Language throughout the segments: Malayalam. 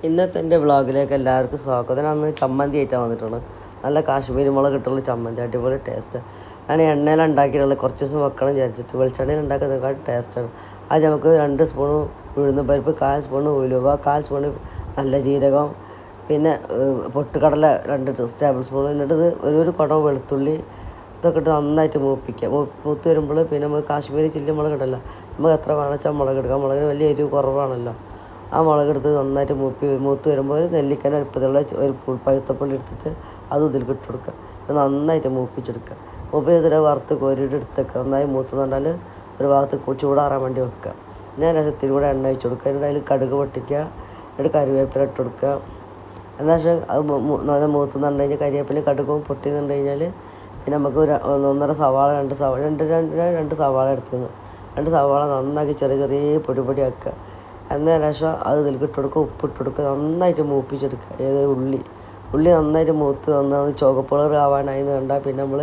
ഇന്നത്തെ എൻ്റെ വ്ളോഗിലേക്ക് എല്ലാവർക്കും സ്വാഗതം. അന്ന് ചമ്മന്തി ആയിട്ടാണ് വന്നിട്ടുള്ളത്. നല്ല കാശ്മീരി മുളക് ഇട്ടുള്ള ചമ്മന്തി, അടിപൊളി ടേസ്റ്റ്. ഞാൻ എണ്ണയിലാണ് ഉണ്ടാക്കിയിട്ടുള്ളത്. കുറച്ച് ദിവസം വെക്കണം വിചാരിച്ചിട്ട്. വെളിച്ചെണ്ണയിൽ ഉണ്ടാക്കുന്നതിനേക്കാൾ ടേസ്റ്റാണ്. അത് നമുക്ക് 2 സ്പൂണ് ഉഴുന്ന് പരിപ്പ്, 1/4 സ്പൂണ് ഉലുവ, 1/4 സ്പൂണ് നല്ല ജീരകം, പിന്നെ പൊട്ടുകടല 2 ടേബിൾ സ്പൂൺ. എന്നിട്ട് ഇത് ഒരു കുടം വെളുത്തുള്ളി ഇതൊക്കെ ഇട്ട് നന്നായിട്ട് മൂപ്പിക്കുക. മൂത്ത് വരുമ്പോൾ പിന്നെ നമുക്ക് കാശ്മീരി ചില്ലി മുളക് ഇടല്ലോ. നമുക്ക് എത്ര വേണമെച്ചാൽ മുളക് എടുക്കാം. മുളകിന് വലിയ എരിവ് കുറവാണല്ലോ. ആ മുളകെടുത്ത് നന്നായിട്ട് മൂത്ത് വരുമ്പോൾ ഒരു നെല്ലിക്കൻ്റെ അടുപ്പത്തുള്ള ഒരു പഴുത്തപ്പുള്ളി എടുത്തിട്ട് അതും ഇതിലേക്ക് ഇട്ട് കൊടുക്കുക. നന്നായിട്ട് മൂപ്പിച്ചെടുക്കുക. മൂപ്പിച്ചെടുത്തിട്ട് വറുത്ത് കോരിയിട്ട് എടുത്തേക്കുക. നന്നായി മൂത്ത് പറഞ്ഞാൽ ഒരു ഭാഗത്ത് ചൂടാറാൻ വേണ്ടി വെക്കുക. ഞാൻ രസത്തിൽ കൂടെ എണ്ണ ഒഴിച്ച് കൊടുക്കുക. എന്നിട്ട് അതിൽ കടുക് പൊട്ടിക്കുക. എന്നിട്ട് കറിവേപ്പില ഇട്ട് കൊടുക്കുക. എന്നാൽ പക്ഷേ അത് നല്ല മൂത്തുന്നുണ്ട് കഴിഞ്ഞാൽ കരിവേപ്പില കടുകും പൊട്ടിയെന്നുണ്ട് കഴിഞ്ഞാൽ പിന്നെ നമുക്ക് 1.5 സവാള 2 സവാള എടുത്തിരുന്നു. 2 സവാള നന്നാക്കി ചെറിയ ചെറിയ പൊടി ആക്കുക. എന്നതിന് ശേഷം അത് ഇതിലേക്ക് ഇട്ട് കൊടുക്കുക. ഉപ്പിട്ട് കൊടുക്കുക. നന്നായിട്ട് മൂപ്പിച്ചെടുക്കുക. ഉള്ളി നന്നായിട്ട് മൂത്ത് നന്നായി ചുവപ്പ് കളർ ആവാനായി കണ്ടാൽ പിന്നെ നമ്മൾ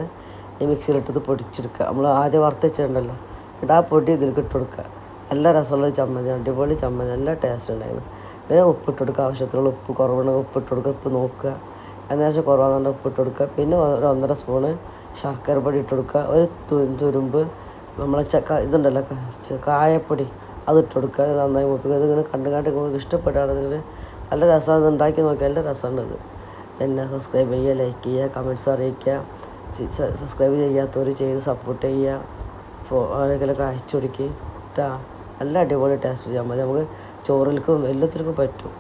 ഈ മിക്സിയിലിട്ടത് പൊടിച്ചെടുക്കുക. നമ്മൾ ആദ്യം വറുത്ത് വെച്ചിട്ടുണ്ടല്ലോ, എന്നിട്ട് ആ പൊടി ഇതിലേക്ക് ഇട്ട് കൊടുക്കുക. നല്ല രസമുള്ള ചമ്മന്തി, അടിപൊളി ചമ്മന്തി, നല്ല ടേസ്റ്റ് ഉണ്ടായിരുന്നു. പിന്നെ ഉപ്പിട്ട് കൊടുക്കുക. ആവശ്യത്തിനുള്ള ഉപ്പ് കുറവുണ്ടെങ്കിൽ ഉപ്പിട്ട് കൊടുക്കുക. ഉപ്പ് നോക്കുക. അതിന് ശേഷം കുറവാണെന്നുണ്ടെങ്കിൽ ഉപ്പിട്ട് കൊടുക്കുക. പിന്നെ ഒരു 1.5 സ്പൂണ് ശർക്കര പൊടി ഇട്ട് കൊടുക്കുക. ഒരു തുരുമ്പ് നമ്മളെ ഇതുണ്ടല്ലോ കായപ്പൊടി അതിട്ട് കൊടുക്കുക. നന്നായി മൂപ്പിക്കുക. ഇതിങ്ങനെ കണ്ട് നിങ്ങൾക്ക് ഇഷ്ടപ്പെടുകയാണെങ്കിൽ നല്ല രസമാണ്. ഇത് ഉണ്ടാക്കി നോക്കിയാൽ നല്ല രസമാണ് ഇത്. പിന്നെ സബ്സ്ക്രൈബ് ചെയ്യുക, ലൈക്ക് ചെയ്യുക, കമൻറ്റ്സ് അറിയിക്കുക. സബ്സ്ക്രൈബ് ചെയ്യാത്തവർ ചെയ്ത് സപ്പോർട്ട് ചെയ്യുക. ആരെങ്കിലൊക്കെ അയച്ചു കൊടുക്കുക കേട്ടോ. നല്ല അടിപൊളി ടേസ്റ്റ് ചെയ്യാൻ മതി. നമുക്ക് ചോറിൽക്കും എല്ലാത്തിനും പറ്റും.